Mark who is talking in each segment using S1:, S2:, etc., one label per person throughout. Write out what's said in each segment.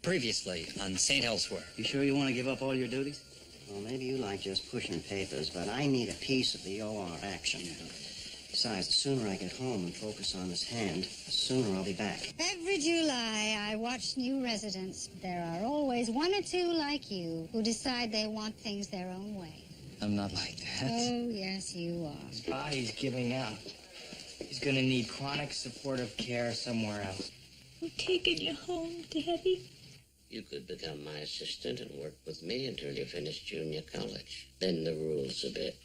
S1: Previously on St. Elsewhere.
S2: You sure you want to give up all your duties?
S3: Well, maybe you like just pushing papers, but I need a piece of the OR action. Besides, the sooner I get home and focus on this hand, the sooner I'll be back.
S4: Every July, I watch new residents. There are always one or two like you who decide they want things their own way.
S1: I'm not like that.
S4: Oh, yes, you are.
S2: He's giving out. He's going to need chronic supportive care somewhere else.
S5: I'm taking you home, Daddy.
S6: You could become my assistant and work with me until you finish junior college. Then the rules a bit.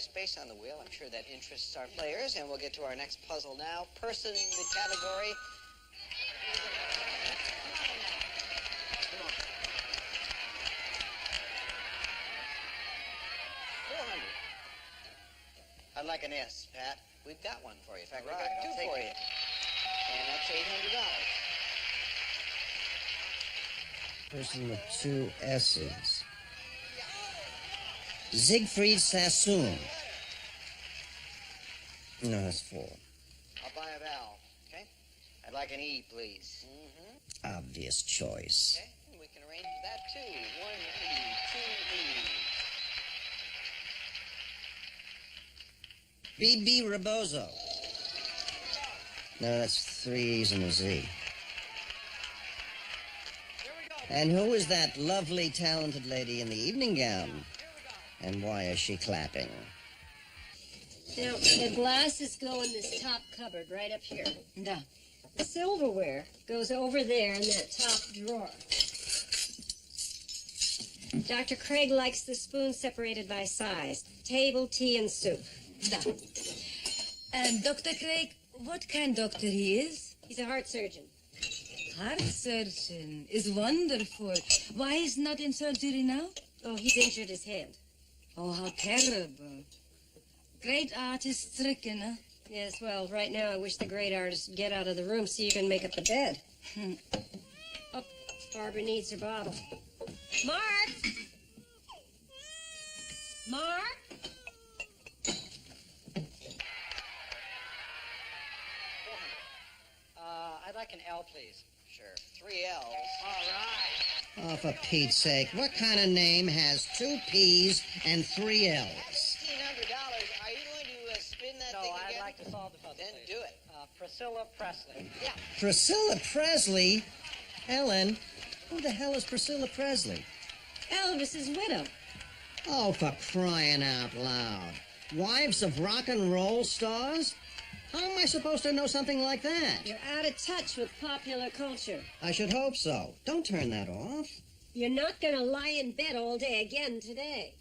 S7: Space on the wheel. I'm sure that interests our players, and we'll get to our next puzzle now. Person in the category. $400. I'd like an S, Pat. We've got one for you. In fact, we've got two for you. And that's $800.
S3: Person with two S's. Siegfried Sassoon. No, that's 4.
S7: I'll buy a vowel, okay? I'd like an E, please. Mm-hmm.
S3: Obvious choice.
S7: Okay, and we can arrange that too. 1 E, 2 E's.
S3: B.B. Rebozo. No, that's 3 E's and a Z.
S7: Here we go.
S3: And who is that lovely, talented lady in the evening gown? And why is she clapping?
S5: Now, the glasses go in this top cupboard right up here. No. The silverware goes over there in that top drawer. Dr. Craig likes the spoons separated by size. Table, tea, and soup. No.
S8: And Dr. Craig, what kind of doctor he is?
S5: He's a heart surgeon.
S8: Heart surgeon is wonderful. Why is not in surgery now?
S5: Oh, he's injured his hand.
S8: Oh, how terrible. Great artist stricken, huh?
S5: Yes, well, right now I wish the great artist would get out of the room so you can make up the bed. Oh, Barbara needs her bottle. Mark! Mark?
S7: I'd like an L, please. Sure. 3 L's. All right.
S3: Oh, for Pete's sake, what kind of name has 2 P's and 3 L's?
S7: $1,600. Are you going to spin that thing again?
S9: No, I'd like to solve the puzzle.
S7: Then
S9: please.
S7: do it.
S9: Priscilla Presley.
S7: Yeah.
S3: Priscilla Presley? Ellen, who the hell is Priscilla Presley?
S5: Elvis's widow.
S3: Oh, for crying out loud. Wives of rock and roll stars? How am I supposed to know something like that?
S5: You're out of touch with popular culture.
S3: I should hope so. Don't turn that off.
S5: You're not going to lie in bed all day again today.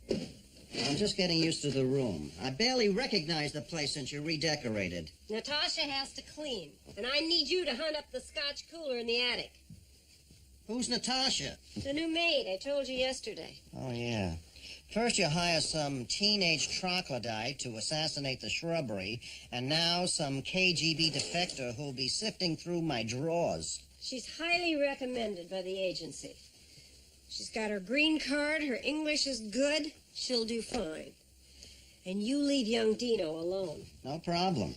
S3: I'm just getting used to the room. I barely recognize the place since you redecorated.
S5: Natasha has to clean, and I need you to hunt up the Scotch cooler in the attic.
S3: Who's Natasha?
S5: The new maid I told you yesterday.
S3: Oh, yeah. First you hire some teenage troglodyte to assassinate the shrubbery, and now some KGB defector who'll be sifting through my drawers.
S5: She's highly recommended by the agency. She's got her green card, her English is good, she'll do fine. And you leave young Dino alone.
S3: No problem.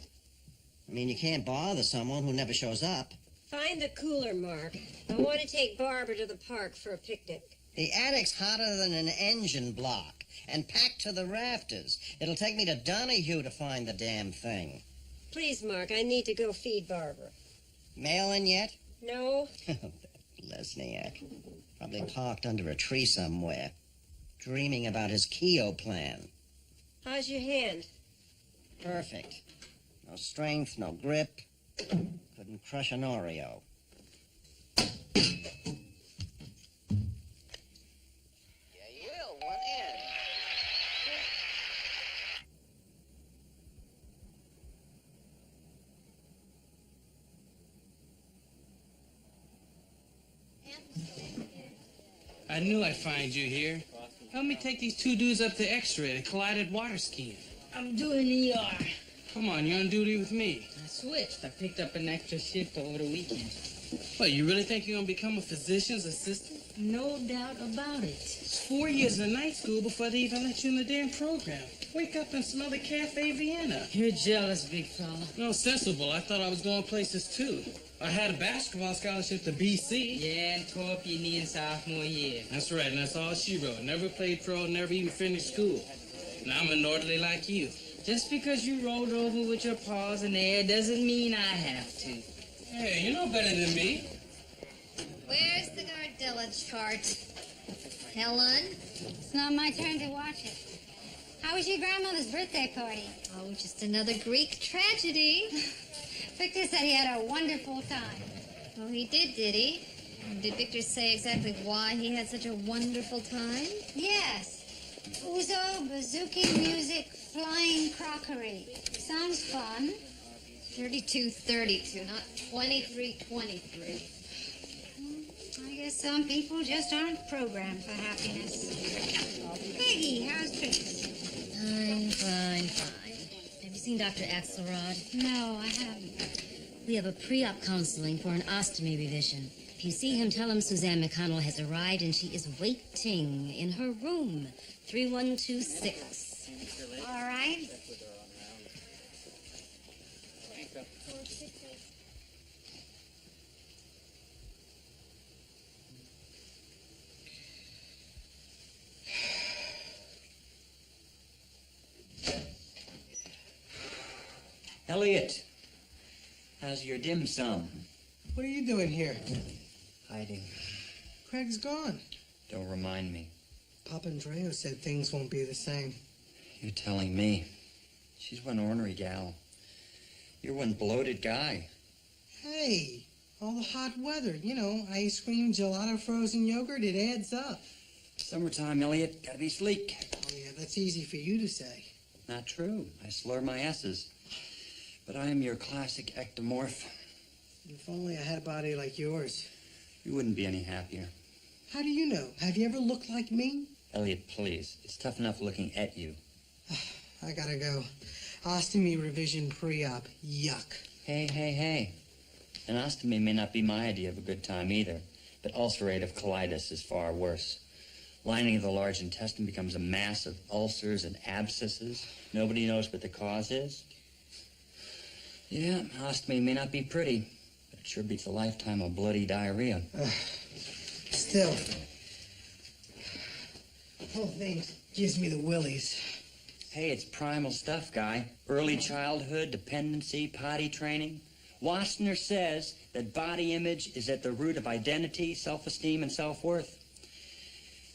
S3: I mean, you can't bother someone who never shows up.
S5: Find the cooler, Mark. I want to take Barbara to the park for a picnic.
S3: The attic's hotter than an engine block, and packed to the rafters. It'll take me to Donahue to find the damn thing.
S5: Please, Mark, I need to go feed Barbara.
S3: Mail in yet?
S5: No?
S3: Lesniak. Probably parked under a tree somewhere, dreaming about his Keo plan.
S5: How's your hand?
S3: Perfect. No strength, no grip. Couldn't crush an Oreo.
S7: One in.
S10: I knew I'd find you here. Help me take these two dudes up to X-ray, the collided water skiing.
S2: I'm doing ER.
S10: Come on, you're on duty with me.
S2: I switched. I picked up an extra shift over the weekend.
S10: What, you really think you're gonna become a physician's assistant?
S2: No doubt about it.
S10: It's 4 years in night school before they even let you in the damn program. Wake up and smell the Cafe Vienna.
S2: You're jealous, big fella.
S10: No, sensible. I thought I was going places too. I had a basketball scholarship to BC.
S2: Yeah, and tore up your knee in sophomore year.
S10: That's right, and that's all she wrote. Never played pro, never even finished school. Now I'm an orderly like you.
S2: Just because you rolled over with your paws in the air doesn't mean I have to.
S10: Hey, you know better than me.
S4: Where's the Gardella chart? Helen? It's not my turn to watch it. How was your grandmother's birthday party?
S5: Oh, just another Greek tragedy.
S4: Victor said he had a wonderful time.
S5: Oh, he did he? Did Victor say exactly why he had such a wonderful time?
S4: Yes. Uzo, bouzouki music, flying crockery. Sounds fun.
S5: 32-32, not 23-23.
S4: I guess some people just aren't programmed for happiness. Peggy, how's Trix?
S11: Fine. Have you seen Dr. Axelrod?
S4: No, I haven't.
S11: We have a pre-op counseling for an ostomy revision. If you see him, tell him Suzanne McConnell has arrived and she is waiting in her room, 3126.
S4: All right.
S12: Elliot, how's your dim sum?
S13: What are you doing here?
S12: Hiding.
S13: Craig's gone.
S12: Don't remind me.
S13: Papa Andreo said things won't be the same.
S12: You're telling me. She's one ornery gal. You're one bloated guy.
S13: Hey, all the hot weather, you know, ice cream, gelato, frozen yogurt, it adds up.
S12: Summertime, Elliot, gotta be sleek.
S13: Oh, yeah, that's easy for you to say.
S12: Not true. I slur my S's. But I am your classic ectomorph.
S13: If only I had a body like yours.
S12: You wouldn't be any happier.
S13: How do you know? Have you ever looked like me?
S12: Elliot, please. It's tough enough looking at you.
S13: I gotta go. Ostomy revision pre-op. Yuck.
S12: Hey. An ostomy may not be my idea of a good time either, but ulcerative colitis is far worse. Lining of the large intestine becomes a mass of ulcers and abscesses. Nobody knows what the cause is. Yeah, ostomy may not be pretty, but it sure beats a lifetime of bloody diarrhea.
S13: Still, the whole thing gives me the willies.
S12: Hey, it's primal stuff, guy. Early childhood, dependency, potty training. Wassner says that body image is at the root of identity, self-esteem, and self-worth.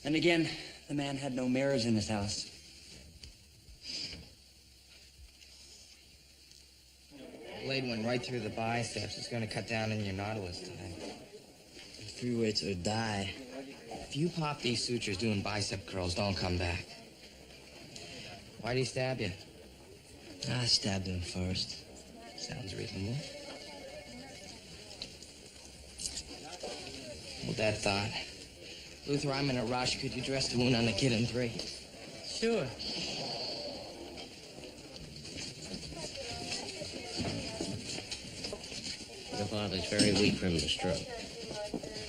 S12: And again, the man had no mirrors in his house.
S2: Blade went right through the biceps. It's going to cut down in your nautilus today. 3 weights or die. If you pop these sutures doing bicep curls, don't come back. Why'd he stab you? I stabbed him first. Sounds reasonable. Hold that thought. Luther, I'm in a rush. Could you dress the wound on the kid in 3? Sure.
S6: Your father's very weak from the stroke.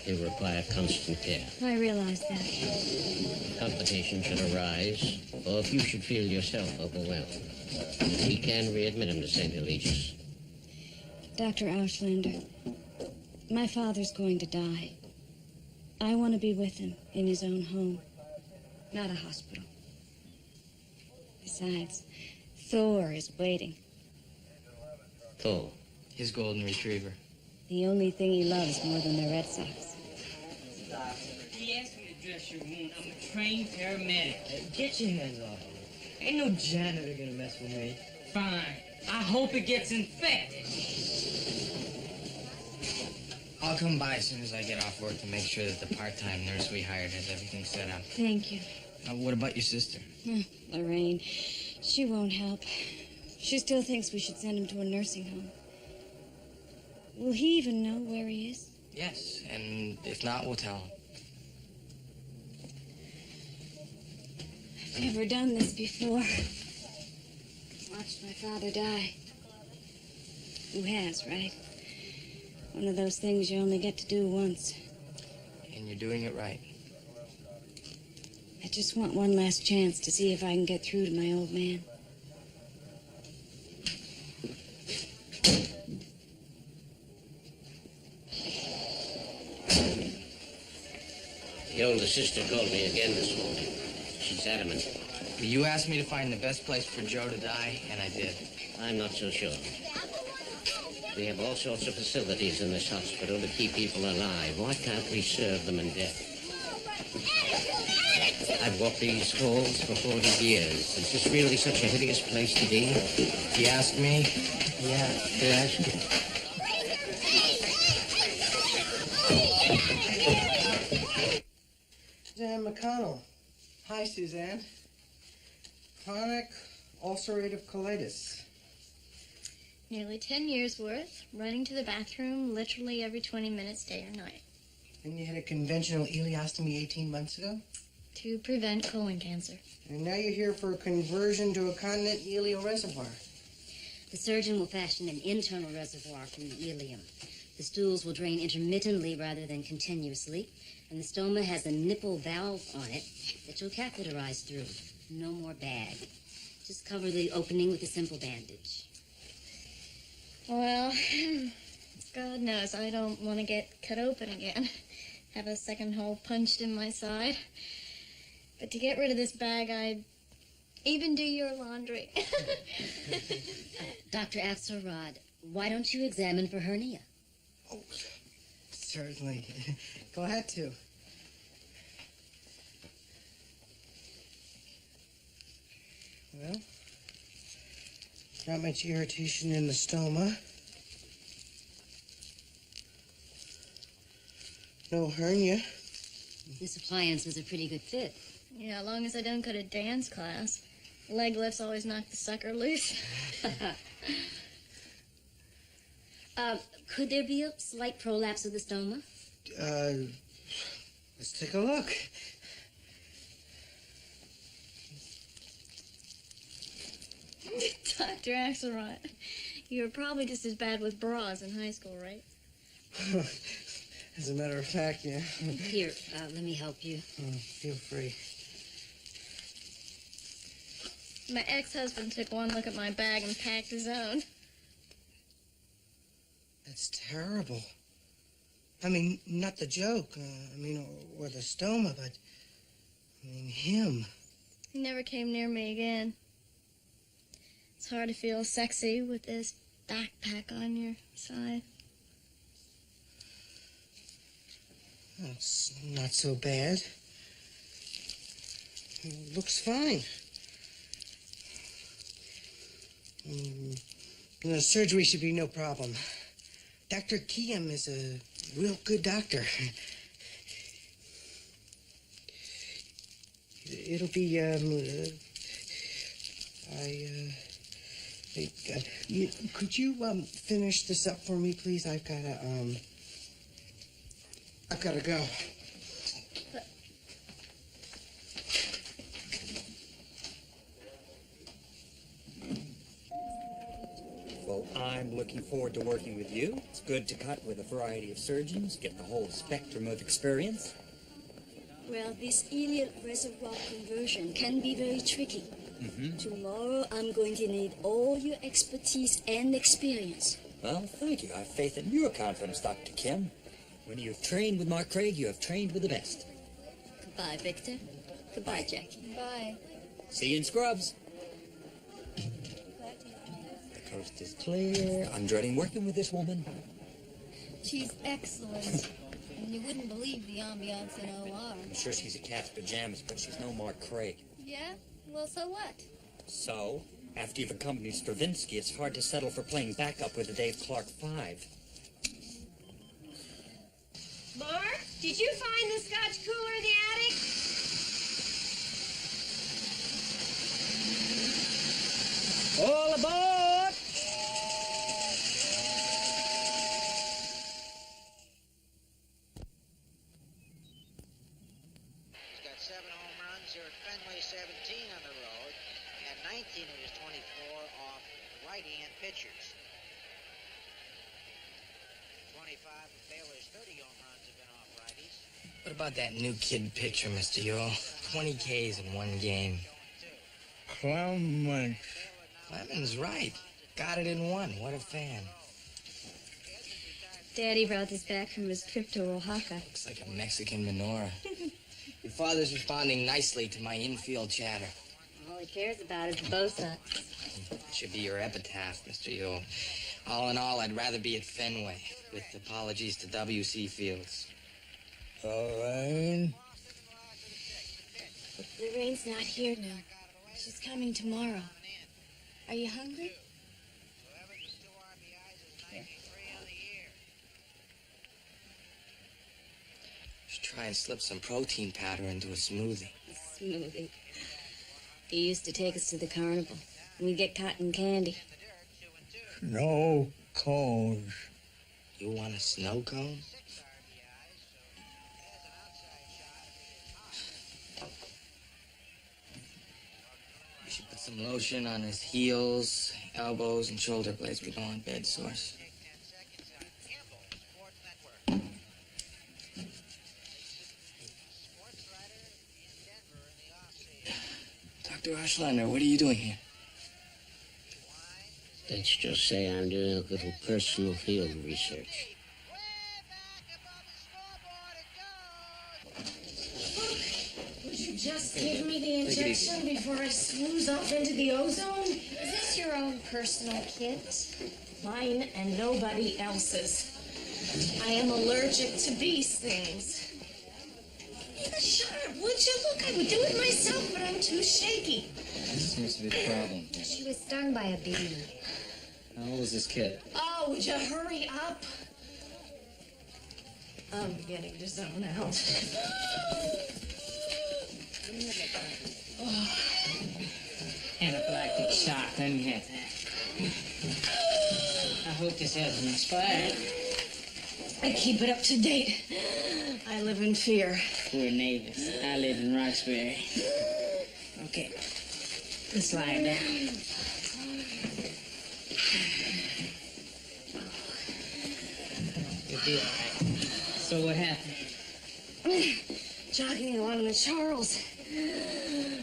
S6: He'll require constant care.
S11: I realize that.
S6: Complications should arise, or if you should feel yourself overwhelmed, we can readmit him to St. Eligius.
S11: Dr. Auslander, my father's going to die. I want to be with him in his own home, not a hospital. Besides, Thor is waiting.
S6: Thor?
S2: His golden retriever.
S11: The only thing he loves more than the Red Sox.
S2: He asked me to dress your wound. I'm a trained paramedic. Get your hands off of me. Ain't no janitor gonna mess with me. Fine. I hope it gets infected. I'll come by as soon as I get off work to make sure that the part-time nurse we hired has everything set up.
S11: Thank you.
S2: What about your sister?
S11: Lorraine, she won't help. She still thinks we should send him to a nursing home. Will he even know where he is?
S2: Yes, and if not, we'll tell him.
S11: I've never done this before. Watched my father die. Who has, right? One of those things you only get to do once.
S2: And you're doing it right.
S11: I just want one last chance to see if I can get through to my old man.
S6: The older sister called me again this morning. She's adamant.
S2: You asked me to find the best place for Joe to die, and I did.
S6: I'm not so sure. We have all sorts of facilities in this hospital to keep people alive. Why can't we serve them in death? I've walked these halls for 40 years. Is this really such a hideous place to be?
S2: If you ask me, yeah,
S6: to ask you.
S13: Suzanne McConnell. Hi, Suzanne. Chronic ulcerative colitis.
S14: Nearly 10 years worth, running to the bathroom literally every 20 minutes, day or night.
S13: And you had a conventional ileostomy 18 months ago?
S14: To prevent colon cancer.
S13: And now you're here for a conversion to a continent ileal reservoir.
S11: The surgeon will fashion an internal reservoir from the ileum. The stools will drain intermittently rather than continuously, and the stoma has a nipple valve on it that you'll catheterize through. No more bag. Just cover the opening with a simple bandage.
S14: Well, God knows I don't want to get cut open again. Have a second hole punched in my side. But to get rid of this bag, I'd even do your laundry.
S11: Dr. Axelrod, why don't you examine for hernia?
S13: Oh, certainly. Glad to. Well, not much irritation in the stoma. No hernia.
S11: This appliance was a pretty good fit.
S14: Yeah, as long as I don't go to dance class. Leg lifts always knock the sucker loose.
S11: Could there be a slight prolapse of the stoma?
S13: Let's take a look.
S14: Dr. Axelrod, you were probably just as bad with bras in high school, right?
S13: As a matter of fact, yeah.
S11: Here, let me help you.
S13: Feel free.
S14: My ex-husband took one look at my bag and packed his own.
S13: That's terrible. I mean, not the joke, or the stoma, but, him.
S14: He never came near me again. It's hard to feel sexy with this backpack on your side.
S13: It's not so bad. It looks fine. Surgery should be no problem. Dr. Kiem is a real good doctor. It'll be, could you, finish this up for me, please? I've gotta go.
S15: I'm looking forward to working with you. It's good to cut with a variety of surgeons, get the whole spectrum of experience.
S16: Well, this iliac reservoir conversion can be very tricky. Tomorrow, I'm going to need all your expertise and experience.
S15: Well, thank you. I have faith in your confidence, Dr. Kim. When you've trained with Mark Craig, you have trained with the best.
S16: Goodbye, Victor. Goodbye, Jackie.
S14: Bye.
S15: See you in Scrubs. The coast is clear. I'm dreading working with this woman.
S14: She's excellent. And you wouldn't believe the ambiance in OR.
S15: I'm sure she's a cat's pajamas, but she's no Mark Craig.
S14: Yeah? Well, so what?
S15: So, after you've accompanied Stravinsky, it's hard to settle for playing backup with the Dave Clark 5.
S5: Mark, did you find the Scotch cooler in the attic?
S15: All aboard!
S7: He's got 7 home runs here at Fenway, 17 on the road, and 19 of his 24 off righty-hand pitchers. 25 of Baylor's 30 home runs have been off righties.
S2: What about that new kid pitcher, Mr. Yule? 20 Ks in one game.
S13: Clemens.
S2: Clemens, right. Got it in one. What a fan.
S14: Daddy brought this back from his trip to Oaxaca.
S2: Looks like a Mexican menorah. Your father's responding nicely to my infield chatter.
S11: All he cares about is the Bosa.
S2: Should be your epitaph, Mr. Yule. All in all, I'd rather be at Fenway, with apologies to W.C. Fields.
S13: Lorraine?
S14: Lorraine's not here now. She's coming tomorrow. Are you hungry?
S2: Should try and slip some protein powder into a smoothie.
S11: Smoothie. He used to take us to the carnival. We'd get cotton candy.
S13: Snow cones.
S2: You want a snow cone? You should put some lotion on his heels, elbows, and shoulder blades. We don't want bed sores. Dr. Ashlander, what are you doing here?
S6: Let's just say I'm doing a little personal field research.
S5: Would you just give me the injection before I snooze off into the ozone?
S14: Is this your own personal kit?
S5: Mine and nobody else's. I am allergic to bee stings. Shut up, would you? Look, I would do it myself, but I'm too shaky.
S12: This seems to be the problem.
S14: She was stung by a bee.
S12: How old is this kid?
S5: Oh, would you hurry up? I'm beginning to zone out.
S17: Oh. Anaphylactic shock, let me have that. I hope this hasn't expired.
S5: I keep it up to date. I live in fear.
S17: We're neighbors. I live in Roxbury. Okay, let's lie down. You'll be all right. So what happened?
S5: Jogging along the Charles.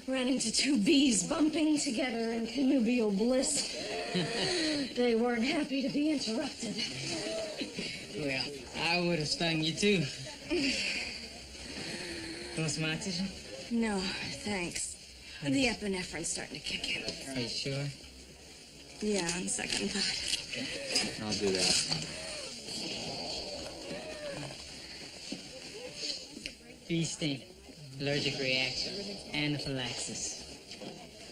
S5: Ran into 2 bees bumping together in connubial bliss. They weren't happy to be interrupted.
S17: Well, I would have stung you too. Want some oxygen?
S5: No, thanks. The epinephrine's starting to kick in.
S17: Are you sure?
S5: Yeah, on second thought.
S12: I'll do that.
S17: Bee sting, allergic reaction, anaphylaxis.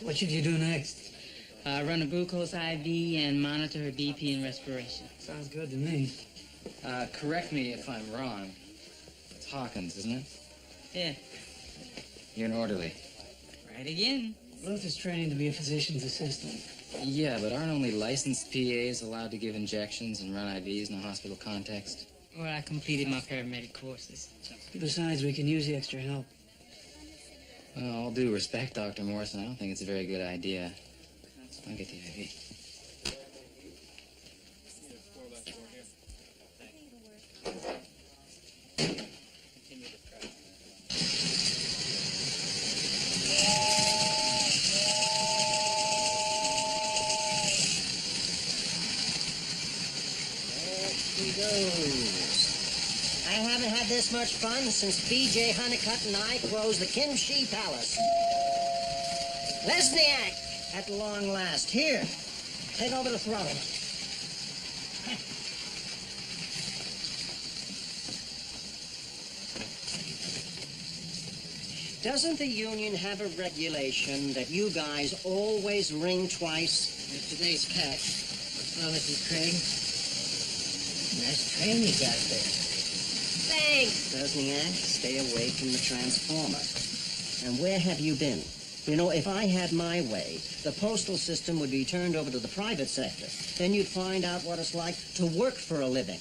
S13: What should you do next?
S17: Run a glucose IV and monitor her BP and respiration.
S13: Sounds good to me.
S12: Correct me if I'm wrong. It's Hawkins, isn't it?
S17: Yeah,
S12: You're an orderly.
S17: right again.
S13: Ruth is training to be a physician's assistant.
S12: Yeah, but aren't only licensed PAs allowed to give injections and run IVs in a hospital context?
S17: Well, I completed my paramedic courses.
S13: Besides, we can use the extra help.
S12: Well, all due respect, Dr. Morrison, I don't think it's a very good idea. I'll get the IV.
S3: this much fun since B.J. Honeycutt and I closed the Kimchi Palace. Lesniak, at long last. Here, take over the throttle. Doesn't the union have a regulation that you guys always ring twice?
S7: Today's catch. Well, Mrs. Craig, nice train you got there.
S5: Thanks.
S3: Lesniak, stay away from the transformer. And where have you been? You know, if I had my way, the postal system would be turned over to the private sector. Then you'd find out what it's like to work for a living.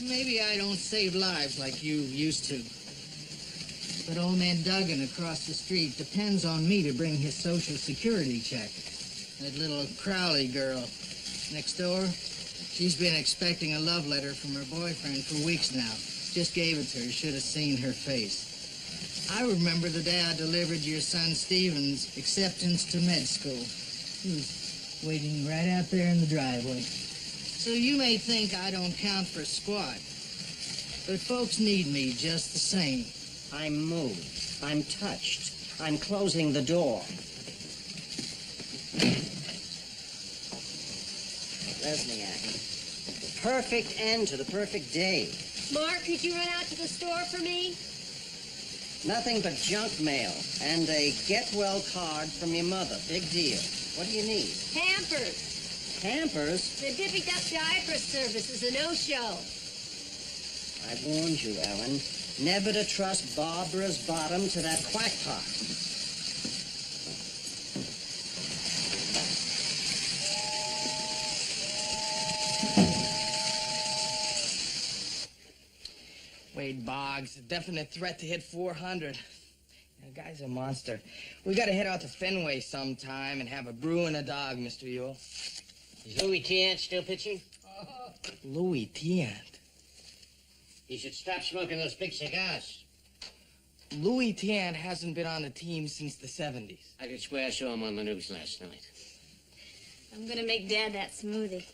S7: Maybe I don't save lives like you used to. But old man Duggan across the street depends on me to bring his Social Security check. That little Crowley girl next door, she's been expecting a love letter from her boyfriend for weeks now. Just gave it to her. Should have seen her face. I remember the day I delivered your son Stephen's acceptance to med school. He was waiting right out there in the driveway. So you may think I don't count for squat, but folks need me just the same.
S3: I'm moved. I'm touched. I'm closing the door. Lesniak, perfect end to the perfect day.
S5: Mark, could you run out to the store for me?
S3: Nothing but junk mail and a get-well card from your mother. Big deal. What do you need?
S5: Pampers.
S3: Pampers?
S5: The dippy-duck diaper service is a no-show.
S3: I warned you, Ellen. Never to trust Barbara's bottom to that quackpot.
S2: Wade Boggs, a definite threat to hit 400. The guy's a monster. We gotta head out to Fenway sometime and have a brew and a dog, Mr. Ewell.
S6: Is Louis Tiant still pitching?
S2: Louis Tiant?
S6: He should stop smoking those big cigars.
S2: Louis Tiant hasn't been on the team since the 70s.
S6: I could swear I saw him on the news last night.
S14: I'm gonna make Dad that smoothie.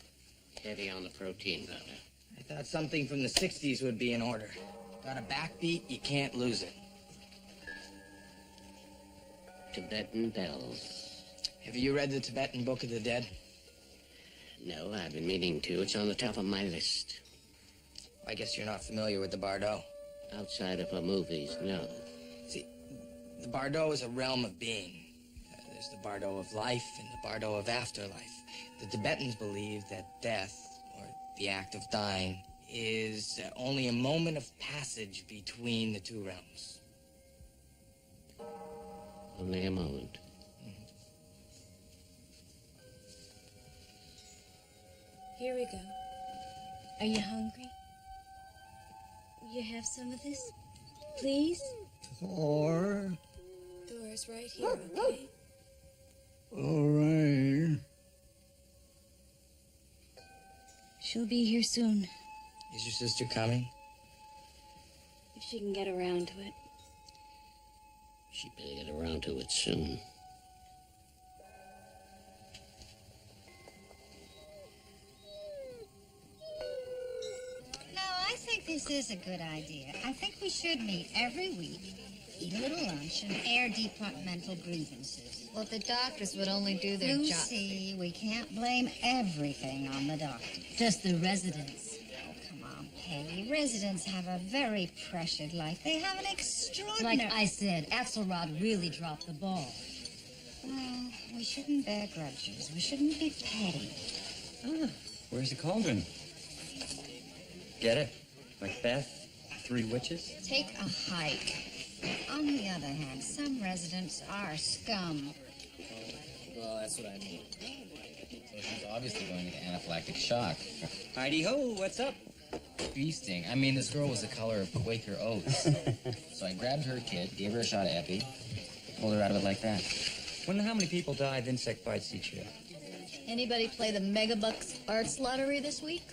S6: Heavy on the protein powder.
S2: I thought something from the 60s would be in order. Got a backbeat, you can't lose it.
S6: Tibetan bells.
S2: Have you read the Tibetan Book of the Dead?
S6: No, I've been meaning to. It's on the top of my list.
S2: I guess you're not familiar with the Bardo.
S6: Outside of her movies, no.
S2: See, the Bardo is a realm of being. There's the Bardo of life and the Bardo of afterlife. The Tibetans believe that death, or the act of dying, is only a moment of passage between the two realms.
S6: Only a moment.
S11: Here we go. Are you hungry? Will you have some of this? Please?
S13: Or...
S11: Dora's right here, okay?
S13: All right.
S11: She'll be here soon.
S2: Is your sister coming?
S11: If she can get around to it.
S6: She better get around to it soon.
S4: No, I think this is a good idea. I think we should meet every week, eat a little lunch, and air departmental grievances.
S14: Well, if the doctors would only do their job.
S4: Lucy, we can't blame everything on the doctor.
S11: Just the residents.
S4: Oh, come on, Peggy. Residents have a very pressured life. They have an extraordinary...
S11: Like I said, Axelrod really dropped the ball.
S4: Well, we shouldn't bear grudges. We shouldn't be petty.
S12: Ah, where's the cauldron? Get it? Macbeth, Three Witches?
S4: Take a hike. On the other hand, some residents are scum.
S18: Well, that's what I mean. So she's obviously going to get anaphylactic shock.
S12: Heidi-ho, what's up?
S18: Bee sting. I mean, this girl was the color of Quaker oats. So I grabbed her kid, gave her a shot of epi, pulled her out of it like that.
S12: Wonder how many people die of insect bites each year.
S14: Anybody play the Megabucks Arts Lottery this week?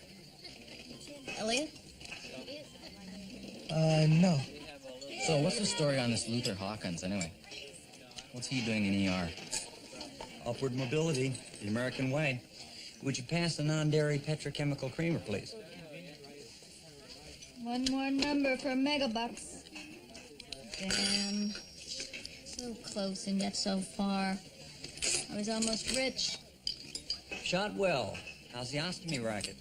S14: Elliot?
S13: No.
S18: So what's the story on this Luther Hawkins, anyway? What's he doing in ER?
S12: Upward mobility, the American way. Would you pass the non-dairy petrochemical creamer, please?
S14: One more number for megabucks. Damn. So close and yet so far. I was almost rich.
S12: Shot well. How's the ostomy racket?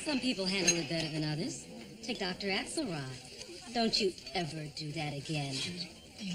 S11: Some people handle it better than others. Take Dr. Axelrod. Don't you ever do that again.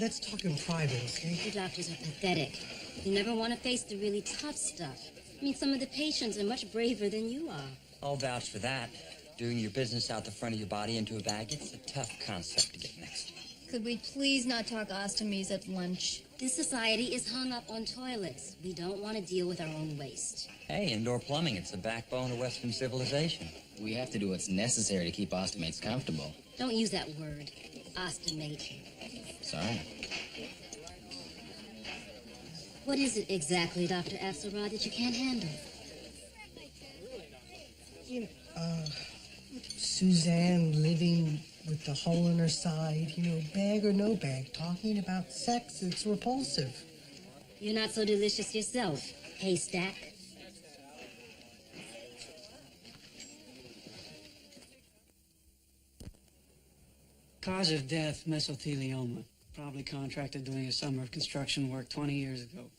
S13: Let's talk in private, okay?
S11: You doctors are pathetic. You never want to face the really tough stuff. I mean, some of the patients are much braver than you are.
S12: I'll vouch for that. Doing your business out the front of your body into a bag, it's a tough concept to get next.
S14: Could we please not talk ostomies at lunch?
S11: This society is hung up on toilets. We don't want to deal with our own waste.
S12: Hey, indoor plumbing, it's the backbone of Western civilization.
S18: We have to do what's necessary to keep ostomates comfortable.
S11: Don't use that word, ostomate.
S18: Sorry.
S11: What is it exactly, Dr. Axelrod, that you can't handle?
S13: Suzanne living with the hole in her side, bag or no bag, talking about sex, it's repulsive.
S11: You're not so delicious yourself, haystack.
S19: Cause of death, mesothelioma. Probably contracted doing a summer of construction work 20 years ago.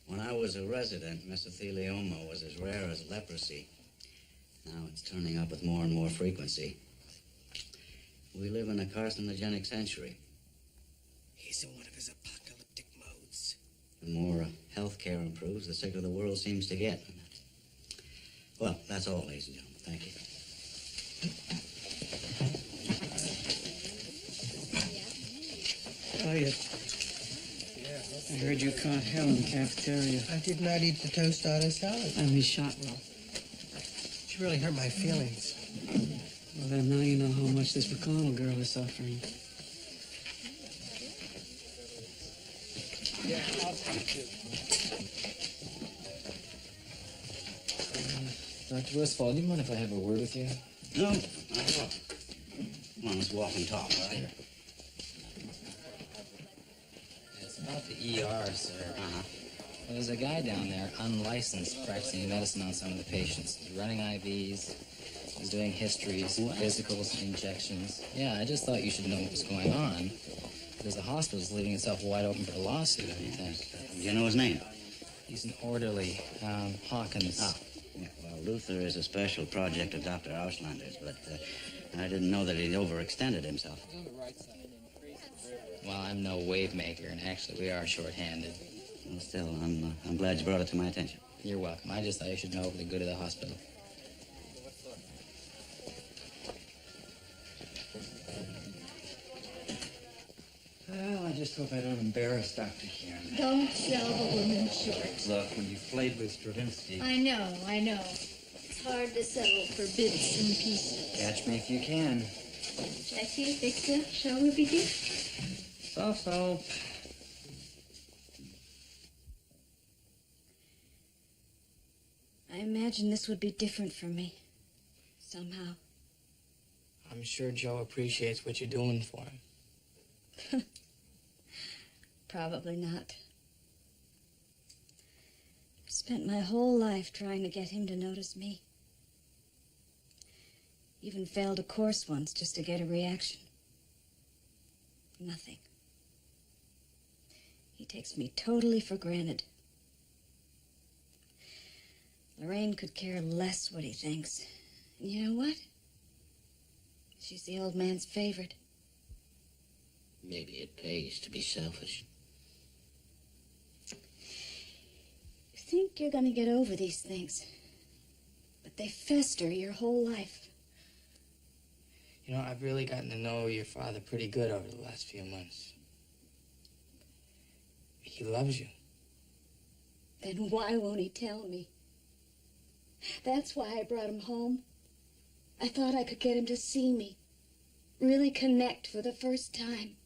S6: When I was a resident, mesothelioma was as rare as leprosy. Now it's turning up with more and more frequency. We live in a carcinogenic century.
S13: He's in one of his apocalyptic modes.
S6: The more healthcare improves, the sicker the world seems to get. Well, that's all, ladies and gentlemen. Thank you.
S19: Elliot, I heard you caught hell in the cafeteria.
S13: I did not eat the toast on a salad.
S19: I mean, shot well.
S13: She really hurt my feelings.
S19: Well, then now you know how much this McConnell girl is suffering.
S13: Yeah, I'll take it.
S18: Dr. Westphal, do you mind if I have a word with you?
S6: No, not at all. Come on, let's walk and talk, all right?
S18: It's about the ER, sir. Well, there's a guy down there, unlicensed, practicing medicine on some of the patients. He's running IVs, he's doing histories, physicals, injections. Yeah, I just thought you should know what was going on, because the hospital's leaving itself wide open for a lawsuit, I think.
S6: Do you know his name?
S18: He's an orderly, Hawkins.
S6: Ah, yeah, well, Luther is a special project of Dr. Auslander's, but I didn't know that he'd overextended himself.
S18: Well, I'm no wave maker, and actually we are short-handed.
S6: Well, still, I'm glad you brought it to my attention.
S18: You're welcome. I just thought you should know for the good of the hospital.
S12: Well, I just hope I don't embarrass Dr. Kieran.
S14: Don't sell the woman short.
S12: Look, when you played with Stravinsky...
S14: I know. It's hard to settle for bits and pieces.
S12: Catch me if you can.
S14: Jackie, Victor, shall we begin?
S12: So.
S5: I imagine this would be different for me. Somehow.
S2: I'm sure Joe appreciates what you're doing for him.
S5: Probably not. I've spent my whole life trying to get him to notice me. Even failed a course once just to get a reaction. Nothing. He takes me totally for granted. Lorraine could care less what he thinks. And you know what? She's the old man's favorite.
S6: Maybe it pays to be selfish.
S5: You think you're gonna get over these things, but they fester your whole life.
S2: I've really gotten to know your father pretty good over the last few months. He loves you.
S5: Then why won't he tell me? That's why I brought him home. I thought I could get him to see me. Really connect for the first time.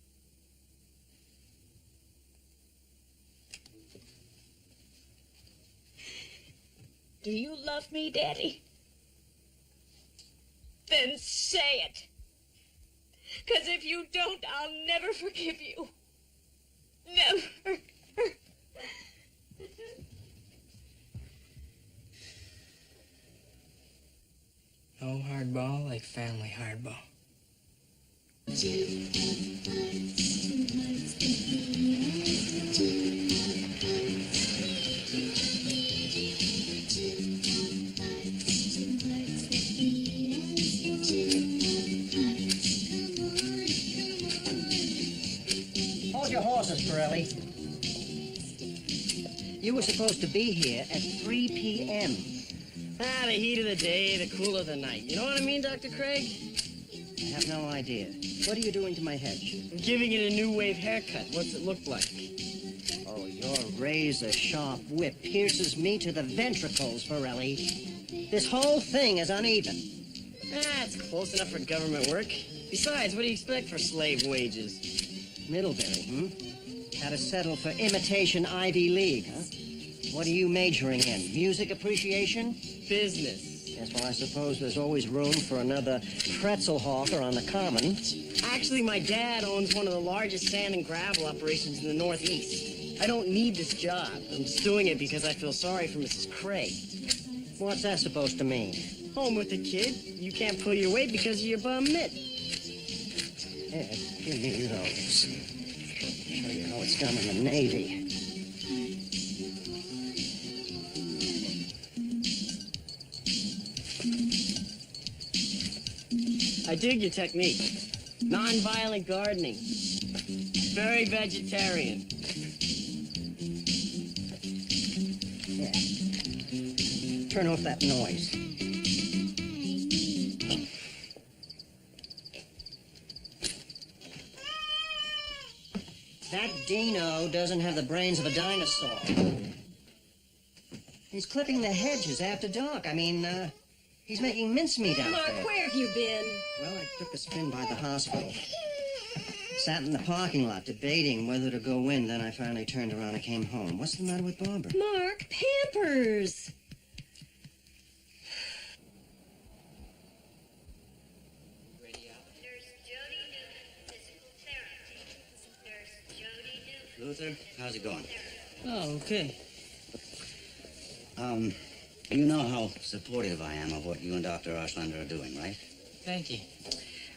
S5: Do you love me, Daddy? Then say it. 'Cause if you don't, I'll never forgive you. Never.
S2: No hardball like family hardball.
S3: Hold your horses, Pirelli. You were supposed to be here at 3 p.m.
S2: Ah, the heat of the day, the cool of the night. You know what I mean, Dr. Craig?
S3: I have no idea. What are you doing to my hedge?
S2: I'm giving it a new wave haircut. What's it look like?
S3: Oh, your razor-sharp whip pierces me to the ventricles, Pirelli. This whole thing is uneven.
S2: Ah, it's close enough for government work. Besides, what do you expect for slave wages?
S3: Middlebury, Had to settle for imitation Ivy League, huh? What are you majoring in? Music appreciation?
S2: Business.
S3: Yes, well, I suppose there's always room for another pretzel hawker on the common.
S2: Actually, my dad owns one of the largest sand and gravel operations in the Northeast. I don't need this job. I'm just doing it because I feel sorry for Mrs. Craig.
S3: What's that supposed to mean?
S2: Home with the kid. You can't pull your weight because of your bum mitt.
S3: Ed, give me those. Show you how it's done in the Navy.
S2: I dig your technique. Non-violent gardening. Very vegetarian.
S3: Yeah. Turn off that noise. That Dino doesn't have the brains of a dinosaur. He's clipping the hedges after dark. I mean, he's making mincemeat out
S16: Mark,
S3: there.
S16: where have you been?
S3: Well, I took a spin by the hospital. Sat in the parking lot debating whether to go in. Then I finally turned around and came home. What's the matter with Barbara?
S16: Mark, Pampers.
S6: Luther, how's it going?
S2: Oh, okay.
S6: You know how supportive I am of what you and Dr. Oshlander are doing, right?
S2: Thank you.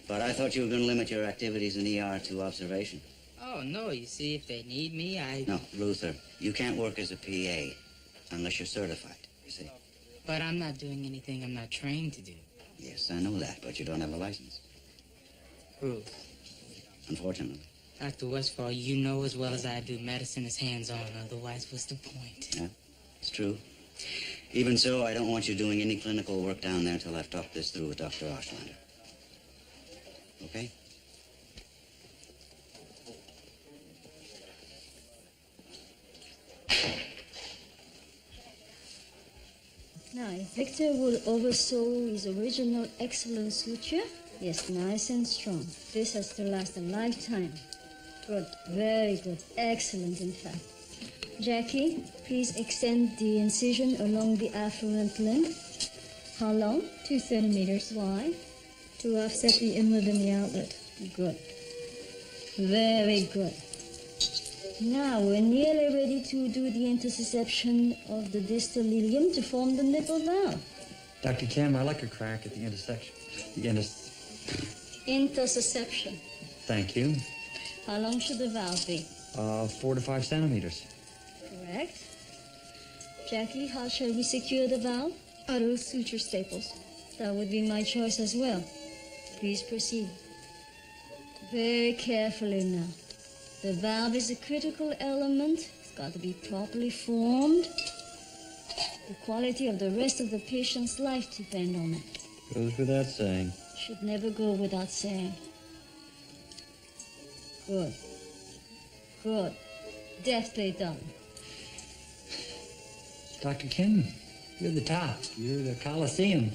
S6: But I thought you were going to limit your activities in ER to observation.
S2: Oh, no, you see, if they need me,
S6: No, Luther, you can't work as a PA unless you're certified, you see.
S2: But I'm not doing anything I'm not trained to do.
S6: Yes, I know that, but you don't have a license,
S2: Who?
S6: unfortunately.
S2: Dr. Westfall, you know as well as I do, medicine is hands-on. Otherwise, what's the point?
S6: Yeah, it's true. Even so, I don't want you doing any clinical work down there till I've talked this through with Dr. Oshlander. Okay?
S16: Now, if Victor will oversew his original excellent suture, yes, nice and strong. This has to last a lifetime. Good, very good, excellent, in fact. Jackie, please extend the incision along the afferent limb. How long? 2 centimeters wide to offset the inlet and the outlet. Good. Very good. Now we're nearly ready to do the interception of the distal ileum to form the nipple valve.
S12: Dr. Kim, I'd like a crack at the intersection.
S16: Interception.
S12: Thank you.
S16: How long should the valve be?
S12: 4 to 5 centimeters.
S16: Correct. Jackie, how shall we secure the valve? Auto suture staples. That would be my choice as well. Please proceed. Very carefully now. The valve is a critical element. It's got to be properly formed. The quality of the rest of the patient's life depends on it.
S12: Goes without saying.
S16: Should never go without saying. Good. Good. Deftly done.
S12: Dr. Kim, you're the top. You're the Coliseum.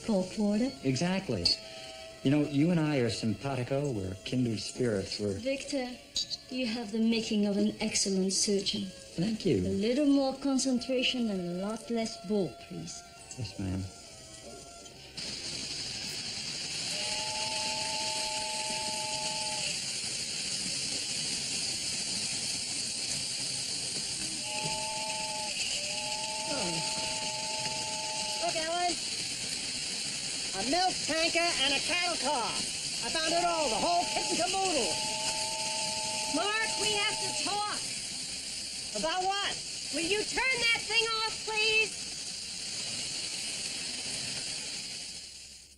S16: Cold water.
S12: Exactly. You know, you and I are simpatico. We're kindred spirits. We're...
S16: Victor, you have the making of an excellent surgeon.
S12: Thank
S16: A
S12: you.
S16: little more concentration and a lot less bull, please.
S12: Yes, ma'am.
S3: Look, Ellen. A milk tanker and a cattle car. I found it all, the whole kit and caboodle.
S4: Mark, we have to talk.
S3: About what?
S4: Will you turn that thing off, please?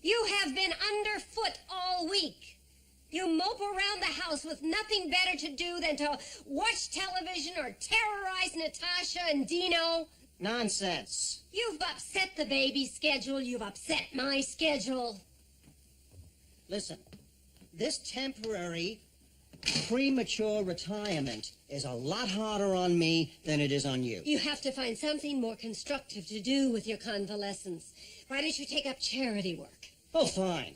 S4: You have been underfoot all week. You mope around the house with nothing better to do than to watch television or terrorize Natasha and Dino.
S3: Nonsense.
S4: You've upset the baby's schedule. You've upset my schedule.
S3: Listen, this temporary, premature retirement is a lot harder on me than it is on you.
S4: You have to find something more constructive to do with your convalescence. Why don't you take up charity work?
S3: Oh, fine.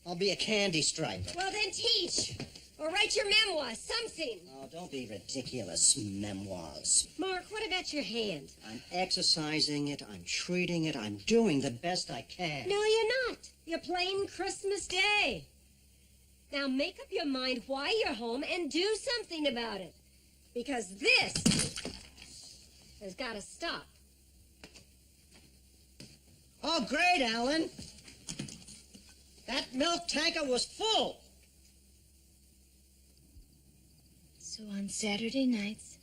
S3: I'll be a candy striper.
S4: Well, then teach. Or write your memoir, something.
S3: Oh, don't be ridiculous, memoirs.
S4: Mark, what about your hand?
S3: I'm exercising it, I'm treating it, I'm doing the best I can.
S4: No, you're not. You're playing Christmas Day. Now make up your mind why you're home and do something about it. Because this has got to stop.
S3: Oh, great, Alan. That milk tanker was full.
S14: So on Saturday nights,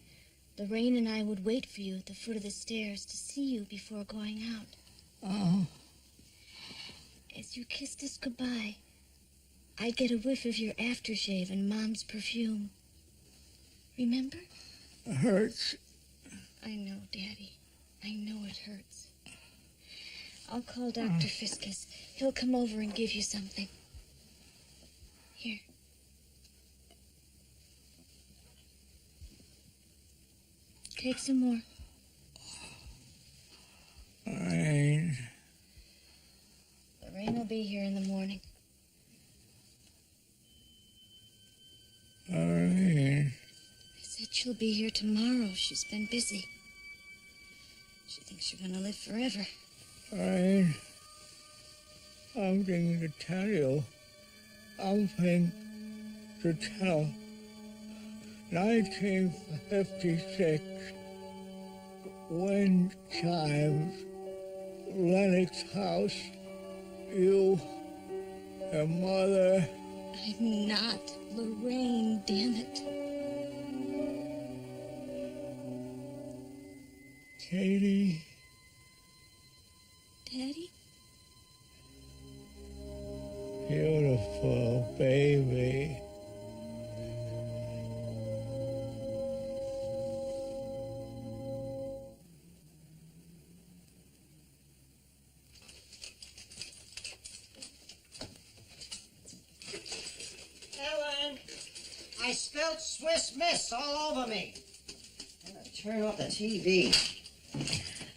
S14: Lorraine and I would wait for you at the foot of the stairs to see you before going out.
S7: Oh.
S14: As you kissed us goodbye, I'd get a whiff of your aftershave and Mom's perfume. Remember?
S7: It hurts.
S14: I know, Daddy. I know it hurts. I'll call Dr. Fiskus. He'll come over and give you something. Here. Take some more.
S7: Lorraine.
S14: Lorraine will be here in the morning.
S7: Lorraine.
S14: I said she'll be here tomorrow. She's been busy. She thinks you're gonna live forever.
S7: Lorraine. Something to tell you. Something to tell. 1956. Wind chimes. Lennox House. You. Your mother.
S14: I'm not Lorraine, damn it.
S7: Katie.
S14: Daddy?
S7: Beautiful baby.
S3: Ellen, I spilled Swiss Miss all over me. I'm gonna turn off the TV.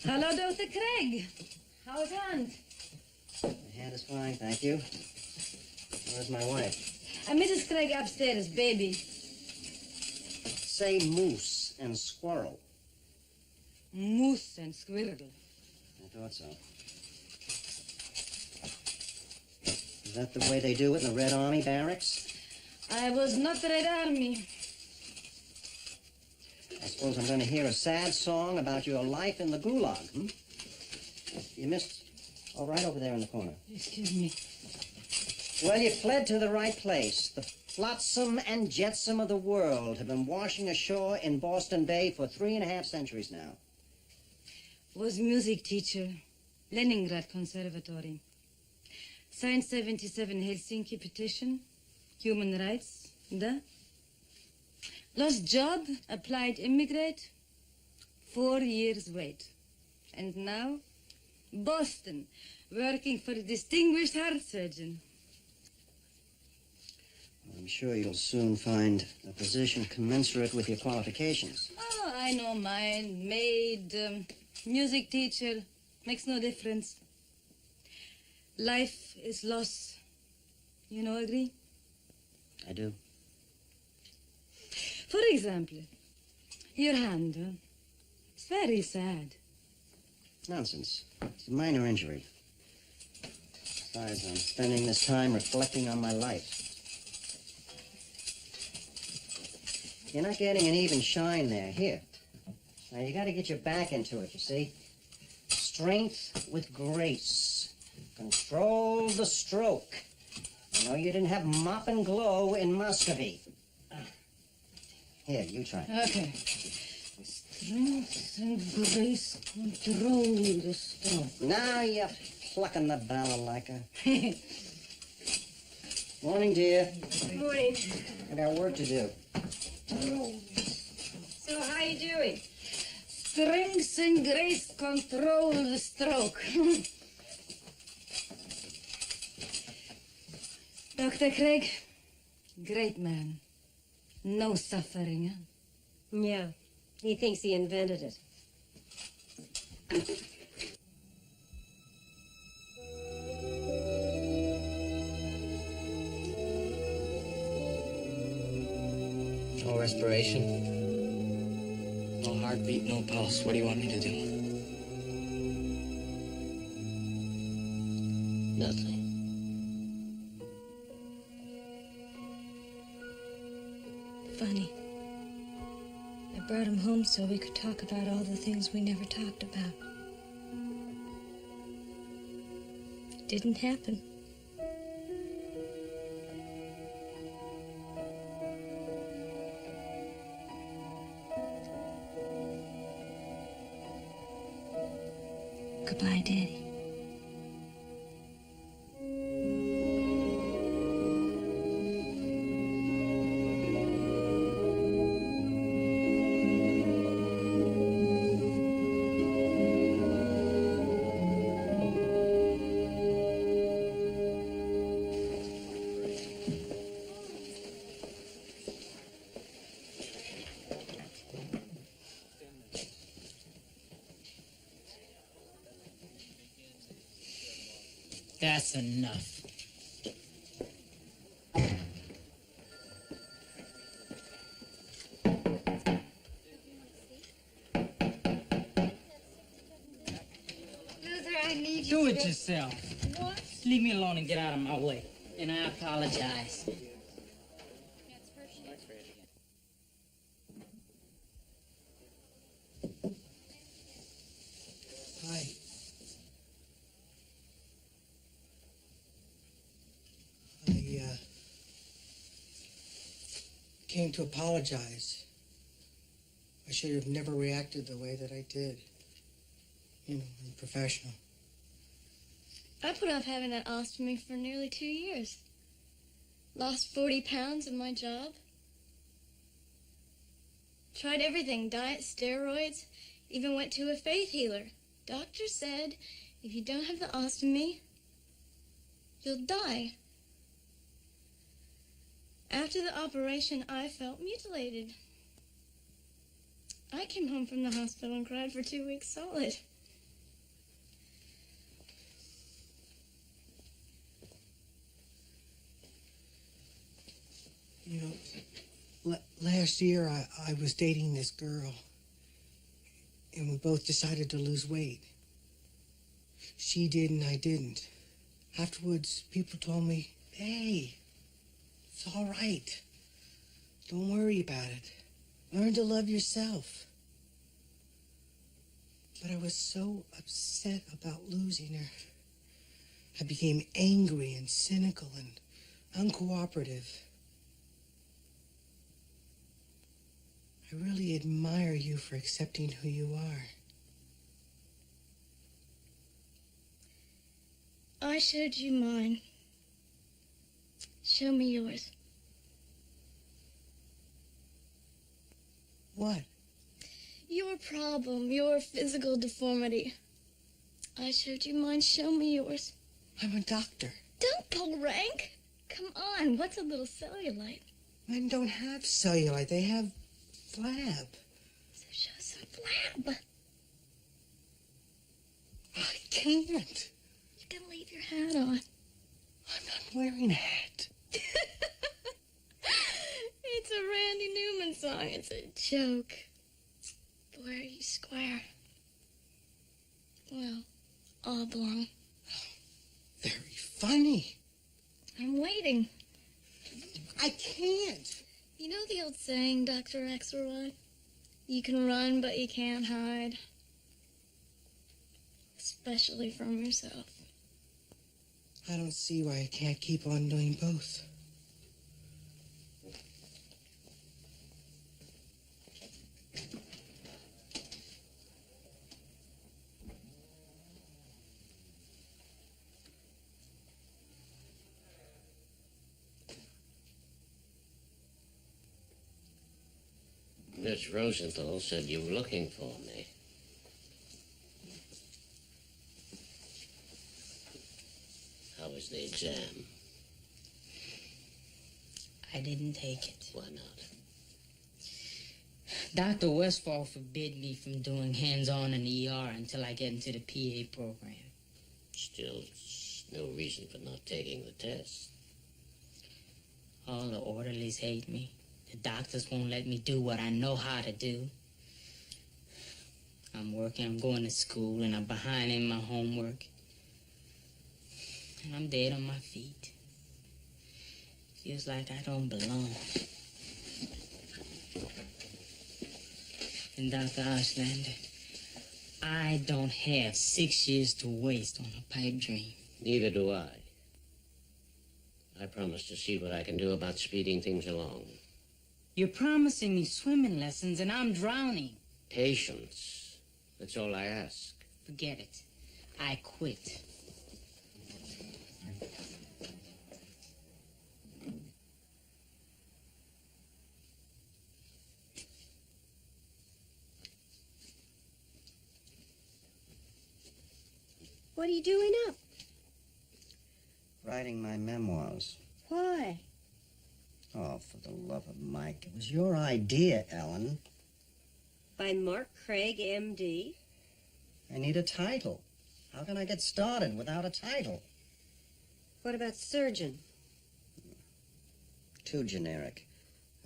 S8: Hello, Dr. Craig. How's Aunt?
S3: My hand is fine, thank you. Where's my wife?
S8: Mrs. Craig upstairs, baby.
S3: Say moose and squirrel.
S8: Moose and squirrel.
S3: I thought so. Is that the way they do it in the Red Army barracks?
S8: I was not Red Army.
S3: I suppose I'm going to hear a sad song about your life in the gulag, hmm? You missed... Oh, right over there in the corner.
S8: Excuse me.
S3: Well, you fled to the right place. The flotsam and jetsam of the world have been washing ashore in Boston Bay for 3.5 centuries now.
S8: Was music teacher, Leningrad Conservatory. Signed 77 Helsinki petition, human rights, da. Lost job, applied immigrate, 4 years wait. And now, Boston, working for a distinguished heart surgeon.
S3: I'm sure you'll soon find a position commensurate with your qualifications.
S8: Oh, I know mine. Maid, music teacher, makes no difference. Life is loss. You know, agree?
S3: I do.
S8: For example, your hand. It's very sad.
S3: Nonsense. It's a minor injury. Besides, I'm spending this time reflecting on my life. You're not getting an even shine there. Here. Now, you got to get your back into it, you see? Strength with grace. Control the stroke. No, you didn't have mop and glow in Muscovy. Here, you try.
S8: Okay. Strength and grace control the storm.
S3: Now you're plucking the balalaika. Morning, dear.
S4: Morning.
S3: I got work to do.
S4: So how you doing?
S8: Strength and grace control the stroke. Dr. Craig, great man. No suffering, huh?
S4: Yeah, he thinks he invented it.
S2: No respiration. No heartbeat, no pulse. What do you want me to do?
S3: Nothing.
S5: Funny. I brought him home so we could talk about all the things we never talked about. It didn't happen. Goodbye, Daddy.
S7: That's enough.
S14: Luther, I need you
S7: Do
S14: to
S7: it yourself.
S14: What?
S7: Leave me alone and get out of my way. And I apologize.
S13: Hi. I came to apologize. I should have never reacted the way that I did. You know, I'm professional.
S14: I put off having that ostomy for nearly 2 years. Lost 40 pounds in my job. Tried everything, diet, steroids, even went to a faith healer. Doctor said, if you don't have the ostomy, you'll die. After the operation, I felt mutilated. I came home from the hospital and cried for 2 weeks solid.
S13: You know, last year I was dating this girl, and we both decided to lose weight. She did and I didn't. Afterwards, people told me, hey, it's all right. Don't worry about it. Learn to love yourself. But I was so upset about losing her. I became angry and cynical and uncooperative. I really admire you for accepting who you are.
S14: I showed you mine. Show me yours.
S13: What?
S14: Your problem, your physical deformity. I showed you mine. Show me yours.
S13: I'm a doctor.
S14: Don't pull rank. Come on, what's a little cellulite?
S13: Men don't have cellulite. They have flab.
S14: So show some flab.
S13: I can't.
S14: You can leave your hat on.
S13: I'm not wearing a hat.
S14: It's a Randy Newman song. It's a joke. Boy, are you square. Well, oblong.
S13: Very funny.
S14: I'm waiting.
S13: I can't.
S14: You know the old saying, Dr. Axelrod? You can run, but you can't hide. Especially from yourself.
S13: I don't see why I can't keep on doing both.
S20: Miss Rosenthal said you were looking for me. How was the exam?
S17: I didn't take it.
S20: Why not?
S17: Dr. Westfall forbid me from doing hands-on in the ER until I get into the PA program.
S20: Still, it's no reason for not taking the test.
S17: All the orderlies hate me. The doctors won't let me do what I know how to do. I'm working, I'm going to school, and I'm behind in my homework. And I'm dead on my feet. Feels like I don't belong. And Dr. Ostrander, I don't have 6 years to waste on a pipe dream.
S20: Neither do I. I promise to see what I can do about speeding things along.
S17: You're promising me swimming lessons, and I'm drowning.
S20: Patience. That's all I ask.
S17: Forget it. I quit.
S3: What are you doing up?
S2: Writing my memoirs.
S3: Why?
S2: Oh, for the love of Mike. It was your idea, Ellen.
S3: By Mark Craig, M.D.?
S2: I need a title. How can I get started without a title?
S3: What about surgeon?
S2: Too generic.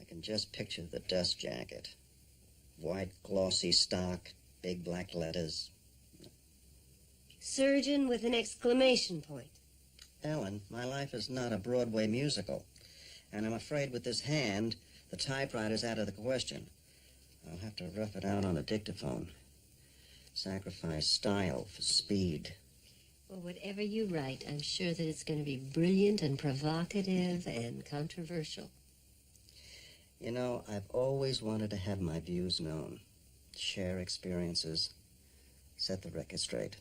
S2: I can just picture the dust jacket. White, glossy stock, big black letters.
S3: Surgeon with an exclamation point.
S2: Ellen, my life is not a Broadway musical. And I'm afraid with this hand, the typewriter's out of the question. I'll have to rough it out on a dictaphone. Sacrifice style for speed.
S3: Well, whatever you write, I'm sure that it's going to be brilliant and provocative and controversial.
S2: You know, I've always wanted to have my views known. Share experiences. Set the record straight.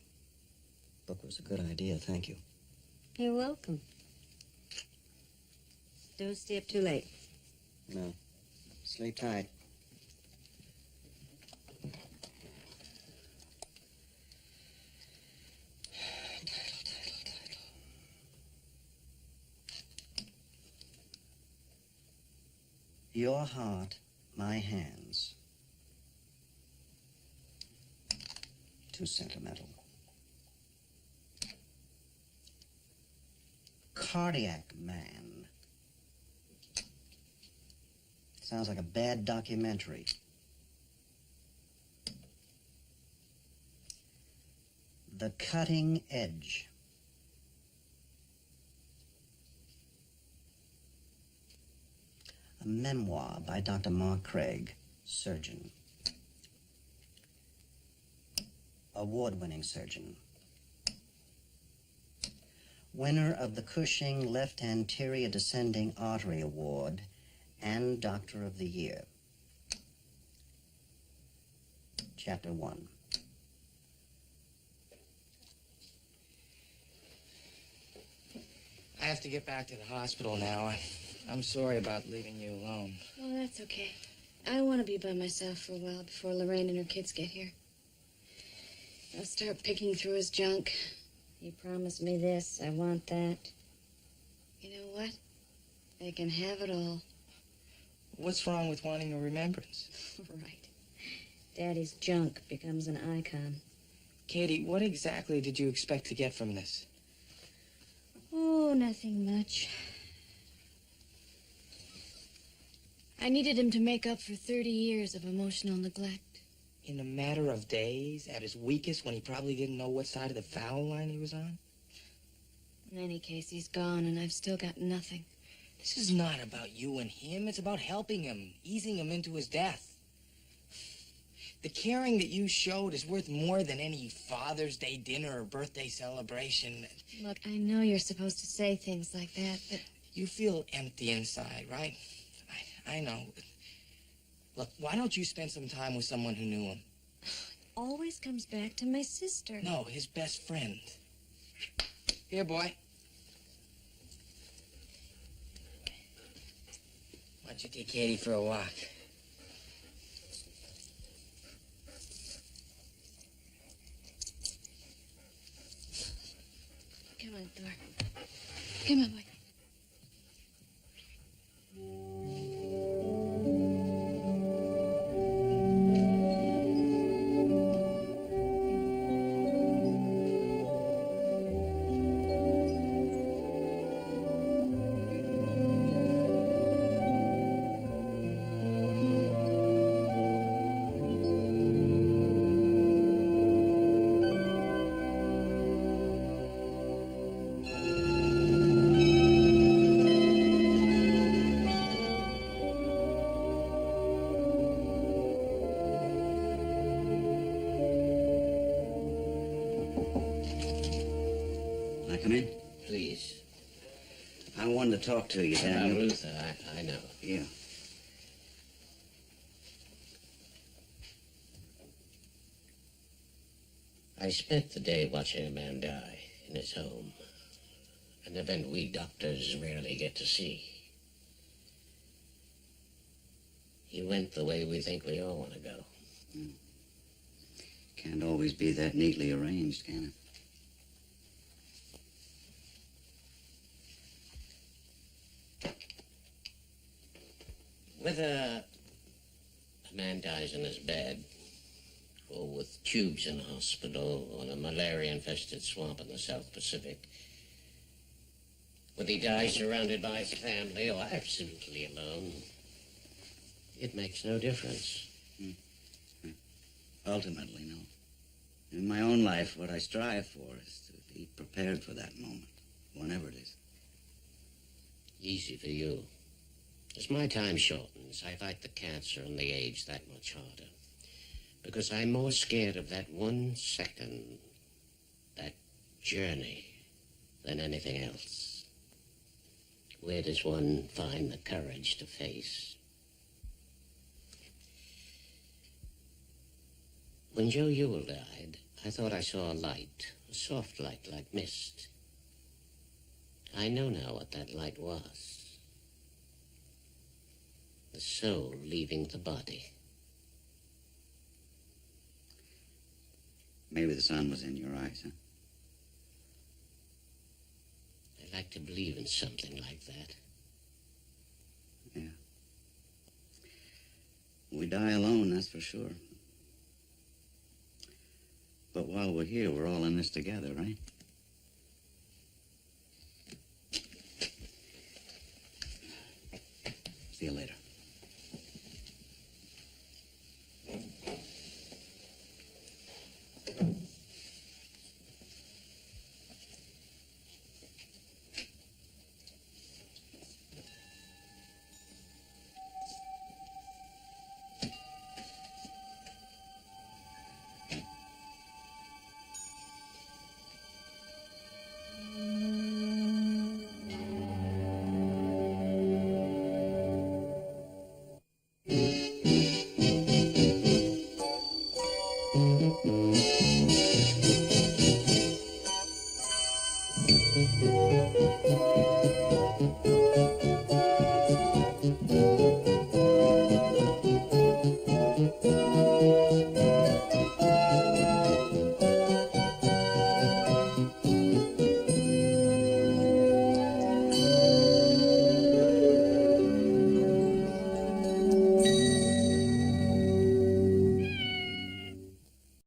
S2: Book was a good idea, thank you.
S3: You're welcome. Don't stay up too late.
S2: No. Sleep tight. Your heart, my hands. Too sentimental. Cardiac man. Sounds like a bad documentary. The Cutting Edge. A memoir by Dr. Mark Craig, surgeon. Award-winning surgeon. Winner of the Cushing Left Anterior Descending Artery Award and Doctor of the Year. Chapter 1. I have to get back to the hospital now. I'm sorry about leaving you alone.
S5: Oh, that's okay. I want to be by myself for a while before Lorraine and her kids get here. I'll start picking through his junk. He promised me this. I want that. You know what? They can have it all.
S2: What's wrong with wanting a remembrance?
S5: Right. Daddy's junk becomes an icon.
S2: Katie, what exactly did you expect to get from this?
S5: Oh, nothing much. I needed him to make up for 30 years of emotional neglect.
S2: In a matter of days, at his weakest, when he probably didn't know what side of the foul line he was on?
S5: In any case, he's gone, and I've still got nothing.
S2: This is not about you and him. It's about helping him, easing him into his death. The caring that you showed is worth more than any Father's Day dinner or birthday celebration.
S14: Look, I know you're supposed to say things like that, but...
S2: You feel empty inside, right? I know. Look, why don't you spend some time with someone who knew him?
S14: Always comes back to my sister.
S2: No, his best friend. Here, boy. Why don't you take Katie for a walk?
S14: Come on, Thor. Come on, boy.
S6: Come in?
S20: Please. I wanted to talk to you, Daniel.
S6: Luther,
S20: I know.
S6: Yeah.
S20: I spent the day watching a man die in his home. An event we doctors rarely get to see. He went the way we think we all want to go.
S6: Can't always be that neatly arranged, can it?
S20: Whether a man dies in his bed, or with tubes in a hospital, or in a malaria-infested swamp in the South Pacific, whether he dies surrounded by his family or absolutely alone, it makes no difference.
S6: Ultimately, no. In my own life, what I strive for is to be prepared for that moment, whenever it is.
S20: Easy for you. As my time shortens, I fight the cancer and the age that much harder. Because I'm more scared of that 1 second, that journey, than anything else. Where does one find the courage to face? When Joe Ewell died, I thought I saw a light, a soft light like mist. I know now what that light was. The soul leaving the body.
S6: Maybe the sun was in your eyes, huh?
S20: I like to believe in something like that.
S6: Yeah. We die alone, that's for sure. But while we're here, we're all in this together, right? See you later.